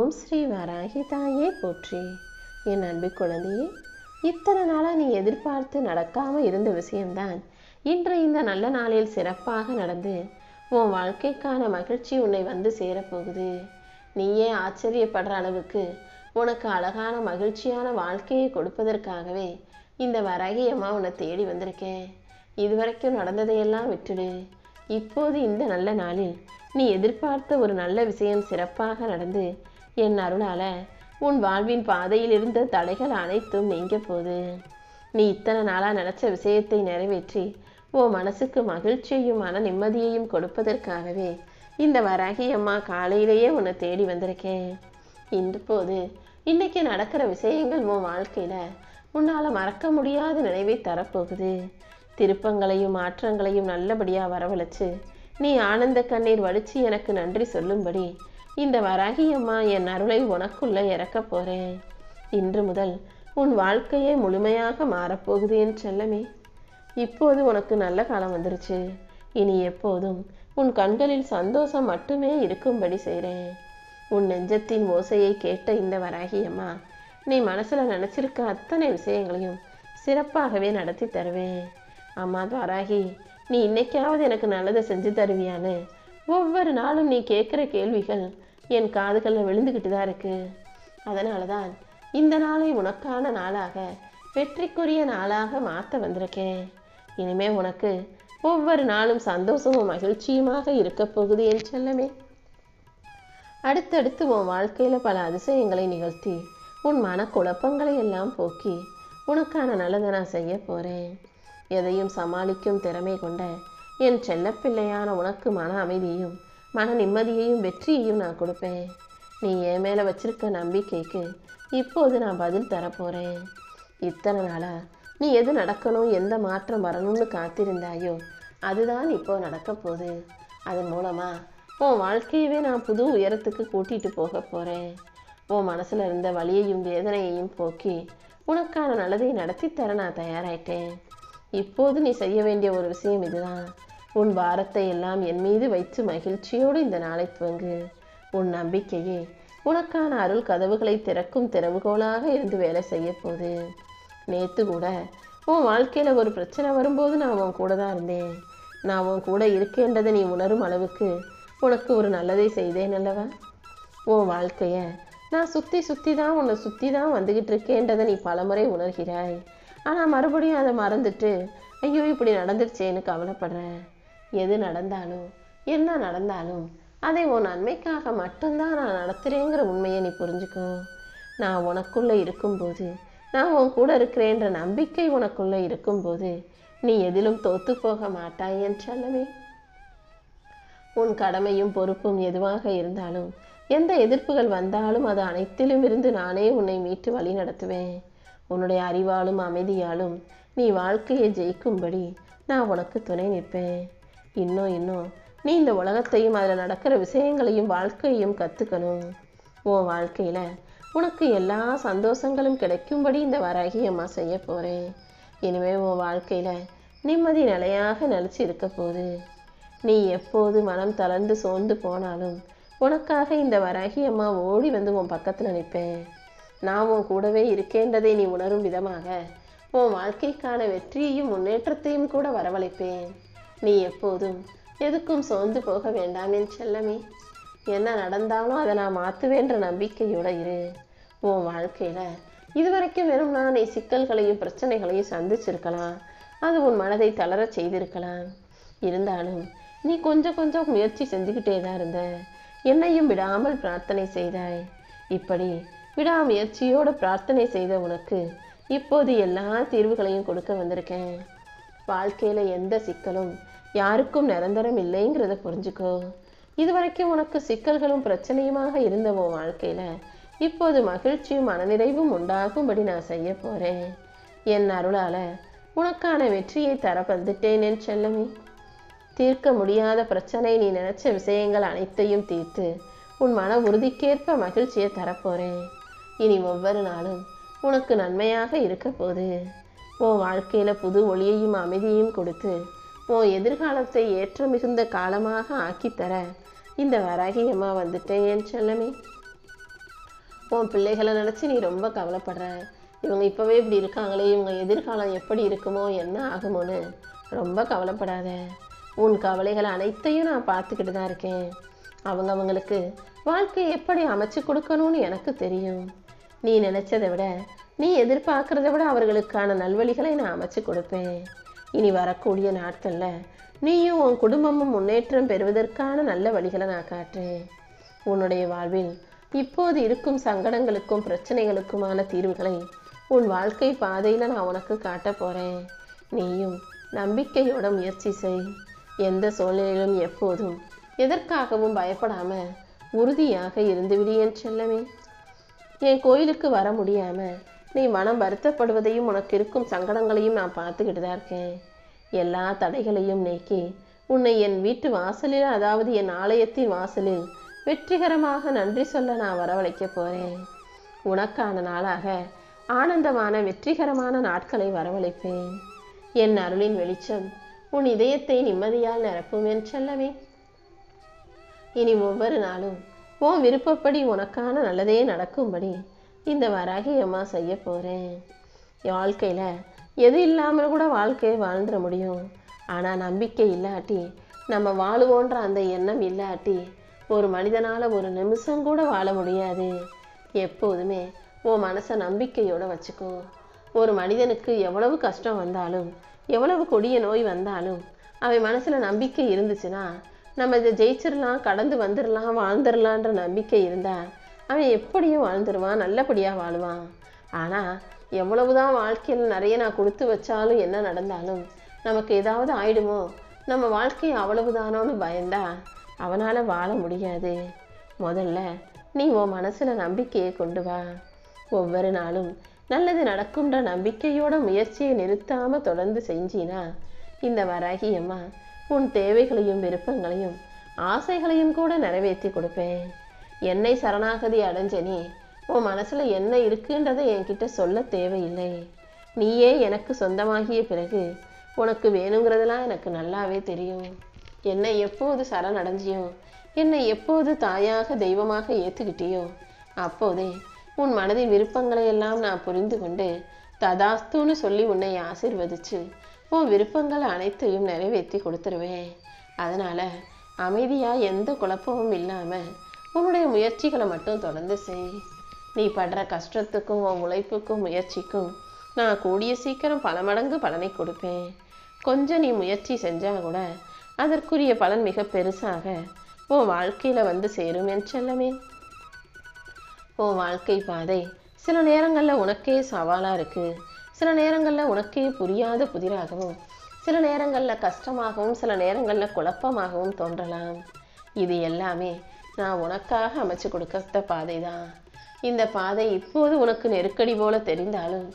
ஓம் ஸ்ரீ வராகி தாயே போற்றி. என் அன்பு குழந்தையே, இத்தனை நாளாக நீ எதிர்பார்த்து நடக்காமல் இருந்த விஷயம்தான் இன்று இந்த நல்ல நாளில் சிறப்பாக நடந்து உன் வாழ்க்கைக்கான மகிழ்ச்சி உன்னை வந்து சேரப்போகுது. நீயே ஆச்சரியப்படுற அளவுக்கு உனக்கு அழகான மகிழ்ச்சியான வாழ்க்கையை கொடுப்பதற்காகவே இந்த வராகி அம்மா உன்னை தேடி வந்திருக்கேன். இதுவரைக்கும் நடந்ததையெல்லாம் விட்டுடு. இப்போது இந்த நல்ல நாளில் நீ எதிர்பார்த்த ஒரு நல்ல விஷயம் சிறப்பாக நடந்து என் அருளால உன் வாழ்வின் பாதையில் இருந்த தடைகள் அனைத்தும் நீங்க போகுது. நீ இத்தனை நாளாக நினச்ச விஷயத்தை நிறைவேற்றி உன் மனசுக்கு மகிழ்ச்சியையும் மன நிம்மதியையும் கொடுப்பதற்காகவே இந்த வராகி அம்மா காலையிலேயே உன்னை தேடி வந்திருக்கேன். இன்னைக்கு நடக்கிற விஷயங்கள் உன் வாழ்க்கையில் உன்னால் மறக்க முடியாத நினைவை தரப்போகுது. திருப்பங்களையும் மாற்றங்களையும் நல்லபடியாக வரவழைச்சு நீ ஆனந்த கண்ணீர் வடித்து எனக்கு நன்றி சொல்லும்படி இந்த வராகி அம்மா என் அருளை உனக்குள்ளே இறக்க போகிறேன். இன்று முதல் உன் வாழ்க்கையே முழுமையாக மாறப்போகுது என் செல்லமே. இப்போது உனக்கு நல்ல காலம் வந்துருச்சு. இனி எப்போதும் உன் கண்களில் சந்தோஷம் மட்டுமே இருக்கும்படி செய்கிறேன். உன் நெஞ்சத்தின் ஓசையை கேட்ட இந்த வராகி அம்மா நீ மனசில் நினச்சிருக்க அத்தனை விஷயங்களையும் சிறப்பாகவே நடத்தி தருவேன். அம்மா வராகி, நீ இன்னைக்காவது எனக்கு நல்லதை செஞ்சு தருவியான்னு ஒவ்வொரு நாளும் நீ கேட்குற கேள்விகள் என் காதுகளில் விழுந்துக்கிட்டு தான் இருக்கு. அதனால தான் இந்த நாளை உனக்கான நாளாக, வெற்றிக்குரிய நாளாக மாற்ற வந்திருக்கேன். இனிமே உனக்கு ஒவ்வொரு நாளும் சந்தோஷமும் மகிழ்ச்சியுமாக இருக்க போகுது என் செல்லமே. அடுத்தடுத்து உன் வாழ்க்கையில் பல அதிசயங்களை நிகழ்த்தி உன் மனக்குழப்பங்களை எல்லாம் போக்கி உனக்கான நல்லதை நான் செய்ய போகிறேன். எதையும் சமாளிக்கும் திறமை கொண்ட என் செல்லப்பிள்ளையான உனக்கு மன அமைதியையும் மன நிம்மதியையும் வெற்றியையும் நான் கொடுப்பேன். நீ என் மேலே வச்சிருக்க நம்பிக்கைக்கு இப்போது நான் பதில் தரப்போகிறேன். இத்தனை நாளாக நீ எது நடக்கணும், எந்த மாற்றம் வரணும்னு காத்திருந்தாயோ அதுதான் இப்போ நடக்க போகுது. அதன் மூலமாக உன் வாழ்க்கையவே நான் புது உயரத்துக்கு கூட்டிகிட்டு போக போகிறேன். உன் மனசில் இருந்த வலியையும் வேதனையையும் போக்கி உனக்கான நல்லதை நடத்தி தர நான் தயாராயிட்டேன். இப்போது நீ செய்ய வேண்டிய ஒரு விஷயம் இதுதான். உன் பாரத்தை எல்லாம் என் மீது வைத்து மகிழ்ச்சியோடு இந்த நாளை துவங்கு. உன் நம்பிக்கையே உனக்கான அருள் கதவுகளை திறக்கும் திறவுகோலாக இருந்து வேலை செய்ய போகுது. நேற்று கூட உன் வாழ்க்கையில் ஒரு பிரச்சனை வரும்போது நான் உன் கூட தான் இருந்தேன். நான் உன் கூட இருக்கேன்றதை நீ உணரும் அளவுக்கு உனக்கு ஒரு நல்லதை செய்தேன் அல்லவா? உன் வாழ்க்கையை நான் சுற்றி தான் உன்னை சுற்றி தான் வந்துக்கிட்டு இருக்கேன்றதை நீ பலமுறை உணர்கிறாய். ஆனால் மறுபடியும் அதை மறந்துட்டு ஐயோ இப்படி நடந்துருச்சேன்னு கவலைப்படுறேன். எது நடந்தாலும் என்ன நடந்தாலும் அதை உன் நன்மைக்காக மட்டும்தான் நான் நடத்துகிறேங்கிற உண்மையை நீ புரிஞ்சுக்கோ. நான் உனக்குள்ளே இருக்கும்போது, நான் உன் கூட இருக்கிறேன்ற நம்பிக்கை உனக்குள்ளே இருக்கும்போது நீ எதிலும் தோற்று போக மாட்டாய் என் செல்லமே. உன் கடமையும் பொறுப்பும் எதுவாக இருந்தாலும், எந்த எதிர்ப்புகள் வந்தாலும் அது அனைத்திலும் இருந்து நானே உன்னை மீட்டு வழி நடத்துவேன். உன்னுடைய அறிவாலும் அமைதியாலும் நீ வாழ்க்கையை ஜெயிக்கும்படி நான் உனக்கு துணை நிற்பேன். இன்னும் நீ இந்த உலகத்தையும் அதில் நடக்கிற விஷயங்களையும் வாழ்க்கையையும் கற்றுக்கணும். உன் வாழ்க்கையில் உனக்கு எல்லா சந்தோஷங்களும் கிடைக்கும்படி இந்த வராகி அம்மா செய்ய போகிறேன். இனிமேல் உன் வாழ்க்கையில் நிம்மதி நிலையாக நிலச்சி இருக்க போகுது. நீ எப்போது மனம் தளர்ந்து சோர்ந்து போனாலும் உனக்காக இந்த வராகி அம்மா ஓடி வந்து உன் பக்கத்தில் நிற்பேன். நான் உன் கூடவே இருக்கேன்றதை நீ உணரும் விதமாக உன் வாழ்க்கைக்கான வெற்றியையும் முன்னேற்றத்தையும் கூட வரவழைப்பேன். நீ எப்போதும் எதுக்கும் சோர்ந்து போக வேண்டாம் என் செல்லமே. என்ன நடந்தாலும் அதை நான் மாற்றுவேன்ற நம்பிக்கையோடு இரு. உன் வாழ்க்கையில் இதுவரைக்கும் வெறும்னா நீ சிக்கல்களையும் பிரச்சனைகளையும் சந்திச்சிருக்கலாம். அது உன் மனதை தளர செய்திருக்கலாம். இருந்தாலும் நீ கொஞ்சம் முயற்சி செஞ்சுக்கிட்டே தான் இருந்த. என்னையும் விடாமல் பிரார்த்தனை செய்தாய். இப்படி விடாமுயற்சியோடு பிரார்த்தனை செய்த உனக்கு இப்போது எல்லா தீர்வுகளையும் கொடுக்க வந்திருக்கேன். வாழ்க்கையில் எந்த சிக்கலும் யாருக்கும் நிரந்தரம் இல்லைங்கிறத புரிஞ்சுக்கோ. இதுவரைக்கும் உனக்கு சிக்கல்களும் பிரச்சனையுமாக இருந்த உன் வாழ்க்கையில் இப்போது மகிழ்ச்சியும் மனநிறைவும் உண்டாகும்படி நான் செய்ய போகிறேன். என் அருளால் உனக்கான வெற்றியை தர வந்துட்டேன் என் செல்லமே. தீர்க்க முடியாத பிரச்சனை நீ நினைச்ச விஷயங்கள் அனைத்தையும் தீர்த்து உன் மன உறுதிக்கேற்ப மகிழ்ச்சியை தரப்போகிறேன். இனி ஒவ்வொரு நாளும் உனக்கு நன்மையாக இருக்க போகுது. உன் வாழ்க்கையில் புது ஒளியையும் அமைதியையும் கொடுத்து உன் எதிர்காலத்தை ஏற்ற மிகுந்த காலமாக ஆக்கித்தர இந்த வராகி அம்மா வந்துட்டேன் என் செல்லமே. உன் பிள்ளைகளை நினச்சி நீ ரொம்ப கவலைப்படுற. இவங்க இப்போவே இப்படி இருக்காங்களே, இவங்க எதிர்காலம் எப்படி இருக்குமோ, என்ன ஆகுமோன்னு ரொம்ப கவலைப்படாத. உன் கவலைகளை அனைத்தையும் நான் பார்த்துக்கிட்டு தான் இருக்கேன். அவங்களுக்கு வாழ்க்கையை எப்படி அமைச்சு கொடுக்கணும்னு எனக்கு தெரியும். நீ நினைச்சதை விட, நீ எதிர்பார்க்கறத விட அவர்களுக்கான நல்வழிகளை நான் அமைச்சு கொடுப்பேன். இனி வரக்கூடிய நாட்களில் நீயும் உன் குடும்பமும் முன்னேற்றம் பெறுவதற்கான நல்ல வழிகளை நான் காட்டுறேன். உன்னுடைய வாழ்வில் இப்போது இருக்கும் சங்கடங்களுக்கும் பிரச்சனைகளுக்குமான தீர்வுகளை உன் வாழ்க்கை பாதையில் நான் உனக்கு காட்ட போகிறேன். நீயும் நம்பிக்கையோட முயற்சி செய். எந்த சூழ்நிலையிலும் எப்போதும் எதற்காகவும் பயப்படாமல் உறுதியாக இருந்துவிடு என் செல்லமே. என் கோயிலுக்கு வர முடியாமல் நீ மனம் வருத்தப்படுவதையும் உனக்கு இருக்கும் சங்கடங்களையும் நான் பார்த்துக்கிட்டு தான் இருக்கேன். எல்லா தடைகளையும் நீக்கி உன்னை என் வீட்டு வாசலில், அதாவது என் ஆலயத்தின் வாசலில் வெற்றிகரமாக நன்றி சொல்ல நான் வரவழைக்க போகிறேன். உனக்கான நாளாக ஆனந்தமான வெற்றிகரமான நாட்களை வரவழைப்பேன். என் அருளின் வெளிச்சம் உன் இதயத்தை நிம்மதியால் நிரப்பும் என் செல்லவே. இனி ஒவ்வொரு நாளும் உன் விருப்பப்படி உனக்கான நல்லதே நடக்கும்படி இந்த வராகி அம்மா செய்ய போகிறேன். வாழ்க்கையில் எது இல்லாமல் கூட வாழ்க்கையை வாழ்ந்துட முடியும். ஆனால் நம்பிக்கை இல்லாட்டி, நம்ம வாழுவோன்ற அந்த எண்ணம் இல்லாட்டி ஒரு மனிதனால் ஒரு நிமிஷம் கூட வாழ முடியாது. எப்போதுமே உன் மனசை நம்பிக்கையோடு வச்சுக்கோ. ஒரு மனிதனுக்கு எவ்வளவு கஷ்டம் வந்தாலும், எவ்வளவு கொடிய நோய் வந்தாலும், அவன் மனசில் நம்பிக்கை இருந்துச்சுன்னா நம்ம இதை ஜெயிச்சிடலாம், கடந்து வந்துடலாம், வாழ்ந்துடலான்ற நம்பிக்கை இருந்தால் அவன் எப்படியும் வாழ்ந்துருவான், நல்லபடியாக வாழ்வான். ஆனால் எவ்வளவுதான் வாழ்க்கையில் நிறைய நான் கொடுத்து வச்சாலும், என்ன நடந்தாலும் நமக்கு ஏதாவது ஆயிடுமோ, நம்ம வாழ்க்கை அவ்வளவுதானோன்னு பயந்தா அவனால் வாழ முடியாது. முதல்ல நீ உன் மனசில் நம்பிக்கையை கொண்டு வா. ஒவ்வொரு நாளும் நல்லது நடக்கும்ன்ற நம்பிக்கையோட முயற்சியை நிறுத்தாமல் தொடர்ந்து செஞ்சினா இந்த வராகி அம்மா உன் தேவைகளையும் விருப்பங்களையும் ஆசைகளையும் கூட நிறைவேற்றி கொடுப்பேன். என்னை சரணாகதி அடைஞ்சனே, உன் மனசில் என்ன இருக்குன்றதை என்கிட்ட சொல்ல தேவையில்லை. நீயே எனக்கு சொந்தமாகிய பிறகு உனக்கு வேணுங்கிறதெல்லாம் எனக்கு நல்லாவே தெரியும். என்னை எப்போது சரணடைஞ்சியோ, என்னை எப்போது தாயாக தெய்வமாக ஏற்றுக்கிட்டியோ, அப்போதே உன் மனதின் விருப்பங்களை எல்லாம் நான் புரிந்து கொண்டு ததாஸ்துன்னு சொல்லி உன்னை ஆசீர்வதிச்சு உன் விருப்பங்கள் அனைத்தையும் நிறைவேற்றி கொடுத்துருவேன். அதனால் அமைதியாக எந்த குழப்பமும் இல்லாமல் உன்னுடைய முயற்சிகளை மட்டும் தொடர்ந்து செய். நீ படுற கஷ்டத்துக்கும் உன் உழைப்புக்கும் முயற்சிக்கும் நான் கூடிய சீக்கிரம் பல மடங்கு பலனை கொடுப்பேன். கொஞ்சம் நீ முயற்சி செஞ்சால் கூட அதற்குரிய பலன் மிக பெருசாக உன் வாழ்க்கையில் வந்து சேரும் என் செல்லமே. உன் வாழ்க்கை பாதை சில நேரங்களில் உனக்கே சவாலாக இருக்குது. சில நேரங்களில் உனக்கே புரியாத புதிராகவும், சில நேரங்களில் கஷ்டமாகவும், சில நேரங்களில் குழப்பமாகவும் தோன்றலாம். இது எல்லாமே நான் உனக்காக அமைச்சு கொடுத்த பாதை தான். இந்த பாதை இப்போது உனக்கு நெருக்கடி போல தெரிந்தாலும்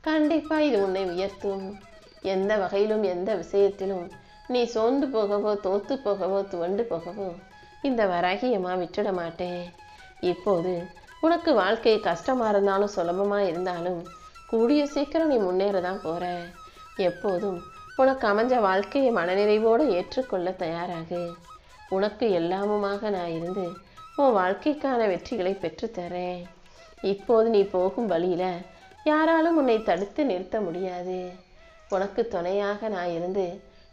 கண்டிப்பாக இது உன்னை உயர்த்தும். எந்த வகையிலும் எந்த விஷயத்திலும் நீ சோர்ந்து போகவோ, தோத்து போகவோ, துவண்டு போகவோ இந்த வராகி அம்மா விட்டுட மாட்டேன். இப்போது உனக்கு வாழ்க்கை கஷ்டமாக இருந்தாலும் சுலபமாக இருந்தாலும் கூடிய சீக்கிரம் நீ முன்னேற தான் போகிற. எப்போதும் உனக்கு அமைஞ்ச வாழ்க்கையை மனநிறைவோடு ஏற்றுக்கொள்ள தயாராகு. உனக்கு எல்லாமுமாக நான் இருந்து உன் வாழ்க்கைக்கான வெற்றிகளை பெற்றுத்தரேன். இப்போது நீ போகும் வழியில் யாராலும் உன்னை தடுத்து நிறுத்த முடியாது. உனக்கு துணையாக நான் இருந்து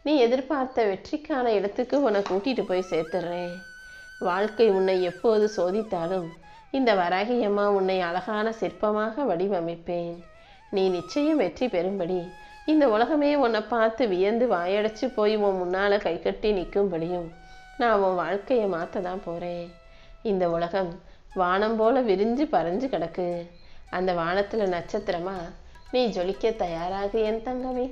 நீ எதிர்பார்த்த வெற்றிக்கான இடத்துக்கு உன்னை கூட்டிகிட்டு போய் சேர்த்துடுறேன். வாழ்க்கை உன்னை எப்போது சோதித்தாலும் இந்த வராகி அம்மா உன்னை அழகான சிற்பமாக வடிவமைப்பேன். நீ நிச்சயம் வெற்றி பெறும்படி இந்த உலகமே உன்னை பார்த்து வியந்து வாயடைச்சு போய் உன் முன்னால் கை கட்டி நிற்கும்படியும் நான் உன் வாழ்க்கையை மாற்ற தான் போகிறேன். இந்த உலகம் வானம் போல விரிஞ்சு பறஞ்சு கிடக்கு. அந்த வானத்தில் நட்சத்திரமா நீ ஜொலிக்க தயாராகு என் தங்கமே.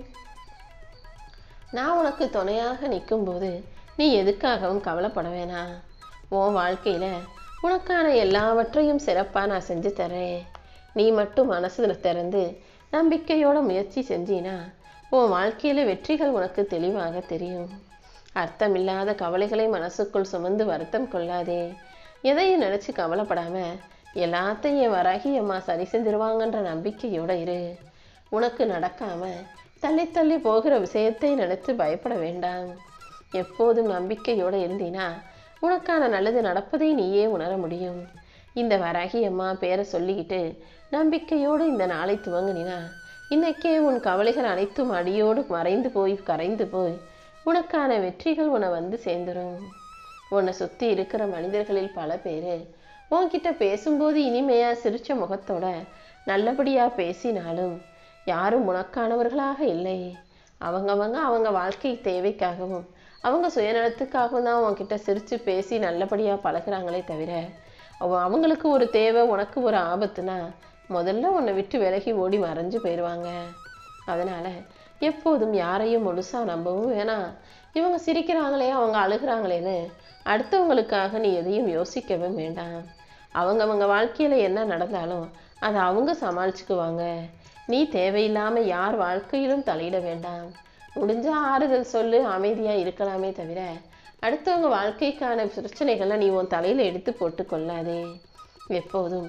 நான் உனக்கு துணையாக நிற்கும்போது நீ எதுக்காகவும் கவலைப்பட வேணாம். உன் வாழ்க்கையில் உனக்கான எல்லாவற்றையும் சிறப்பாக நான் செஞ்சு தரேன். நீ மட்டும் மனசில் திறந்து நம்பிக்கையோட முயற்சி செஞ்சினா உன் வாழ்க்கையில் வெற்றிகள் உனக்கு தெளிவாக தெரியும். அர்த்தமில்லாத கவலைகளை மனசுக்குள் சுமந்து வருத்தம் கொள்ளாதே. எதையும் நினச்சி கவலைப்படாமல் எல்லாத்தையும் வராகி அம்மா சரி செஞ்சிருவாங்கன்ற நம்பிக்கையோடு இரு. உனக்கு நடக்காமல் தள்ளி தள்ளி போகிற விஷயத்தை நினைத்து பயப்பட வேண்டாம். எப்போதும் நம்பிக்கையோடு இருந்தினா உனக்கான நல்லது நடப்பதை நீயே உணர முடியும். இந்த வராகி அம்மா பேரை சொல்லிக்கிட்டு நம்பிக்கையோடு இந்த நாளை துவங்கினா இன்னைக்கே உன் கவலைகள் அனைத்தும் அடியோடு மறைந்து போய் கரைந்து போய் உனக்கான வெற்றிகள் உன்னை வந்து சேர்ந்துடும். உன்னை சுற்றி இருக்கிற மனிதர்களில் பல பேர் உன்கிட்ட பேசும்போது இனிமையா சிரிச்ச முகத்தோட நல்லபடியா பேசினாலும் யாரும் உனக்கானவர்களாக இல்லை. அவங்க வாழ்க்கை தேவைக்காகவும் அவங்க சுயநலத்துக்காகவும் தான் உன்கிட்ட சிரித்து பேசி நல்லபடியாக பழகுறாங்களே தவிர அவங்களுக்கு ஒரு தேவை, உனக்கு ஒரு ஆபத்துனா முதல்ல உன்னை விட்டு விலகி ஓடி மறைஞ்சு போயிடுவாங்க. அதனால் எப்போதும் யாரையும் முழுசாக நம்பவும் வேணாம். இவங்க சிரிக்கிறாங்களே, அவங்க அழுகிறாங்களேன்னு அடுத்தவங்களுக்காக நீ எதையும் யோசிக்கவும் வேண்டாம். அவங்க வாழ்க்கையில் என்ன நடந்தாலும் அதை அவங்க சமாளிச்சுக்குவாங்க. நீ தேவையில்லாமல் யார் வாழ்க்கையிலும் தலையிட வேண்டாம். முடிஞ்ச ஆறுதல் சொல்லு, அமைதியாக இருக்கலாமே தவிர அடுத்தவங்க வாழ்க்கைக்கான பிரச்சனைகளை நீ உன் தலையில் எடுத்து போட்டு கொள்ளாதே. எப்போதும்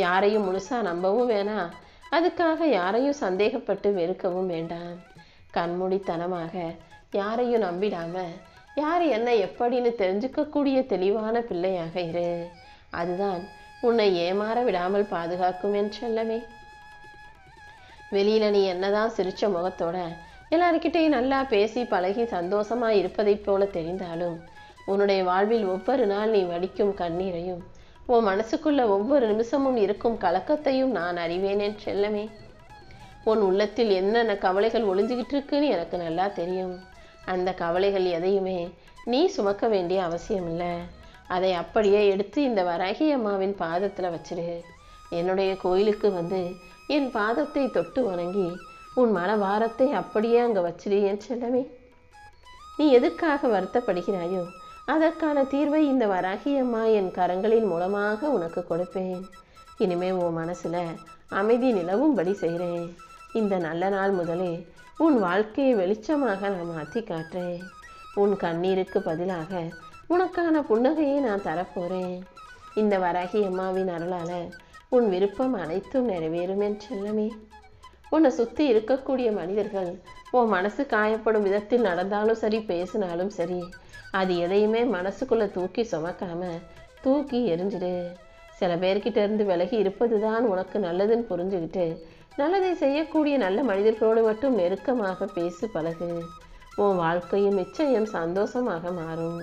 யாரையும் முழுசாக நம்பவும் வேணாம். அதுக்காக யாரையும் சந்தேகப்பட்டு வெறுக்கவும் வேண்டாம். கண்மூடித்தனமாக யாரையும் நம்பிடாம யார் என்ன எப்படின்னு தெரிஞ்சுக்கக்கூடிய தெளிவான பிள்ளையாக இரு. அதுதான் உன்னை ஏமாற விடாமல் பாதுகாக்கும் என் செல்லமே. வெளியில நீ என்னதான் சிரிச்ச முகத்தோட எல்லாருக்கிட்டையும் நல்லா பேசி பழகி சந்தோஷமா இருப்பதைப் போல தெரிந்தாலும் உன்னுடைய வாழ்வில் ஒவ்வொரு நாள் நீ வடிக்கும் கண்ணீரையும் உன் மனசுக்குள்ள ஒவ்வொரு நிமிஷமும் இருக்கும் கலக்கத்தையும் நான் அறிவேன் என் செல்லமே. உன் உள்ளத்தில் என்னென்ன கவலைகள் ஒளிஞ்சுக்கிட்டு இருக்குன்னு எனக்கு நல்லா தெரியும். அந்த கவலைகள் எதையுமே நீ சுமக்க வேண்டிய அவசியம் இல்லை. அதை அப்படியே எடுத்து இந்த வராகி அம்மாவின் பாதத்தில் வச்சிடு. என்னுடைய கோயிலுக்கு வந்து என் பாதத்தை தொட்டு வணங்கி உன் மன வாரத்தை அப்படியே அங்கே வச்சிடு என் செல்லமே. நீ எதுக்காக வருத்தப்படுகிறாயோ அதற்கான தீர்வை இந்த வராகி அம்மா என் கரங்களின் மூலமாக உனக்கு கொடுப்பேன். இனிமே உன் மனசுல அமைதி நிலவும்படி செய்கிறேன். இந்த நல்ல நாள் முதலே உன் வாழ்க்கையை வெளிச்சமாக நான் மாற்றி காட்டுறேன். உன் கண்ணீருக்கு பதிலாக உனக்கான புன்னகையை நான் தரப்போறேன். இந்த வராகி அம்மாவின் அருளால உன் விருப்பம் அனைத்தும் நிறைவேறும் என் செல்லமே. உன்னை சுற்றி இருக்கக்கூடிய மனிதர்கள் உன் மனசு காயப்படும் விதத்தில் நடந்தாலும் சரி, பேசினாலும் சரி, அது எதையுமே மனசுக்குள்ள தூக்கி சுமக்காம தூக்கி எரிஞ்சிடு. சில பேர்கிட்ட இருந்து விலகி இருப்பது தான் உனக்கு நல்லதுன்னு புரிஞ்சுக்கிட்டு நல்லதை செய்யக்கூடிய நல்ல மனிதர்களோடு மட்டும் நெருக்கமாக பேசி பழகு. உன் வாழ்க்கையும் நிச்சயம் சந்தோஷமாக மாறும்.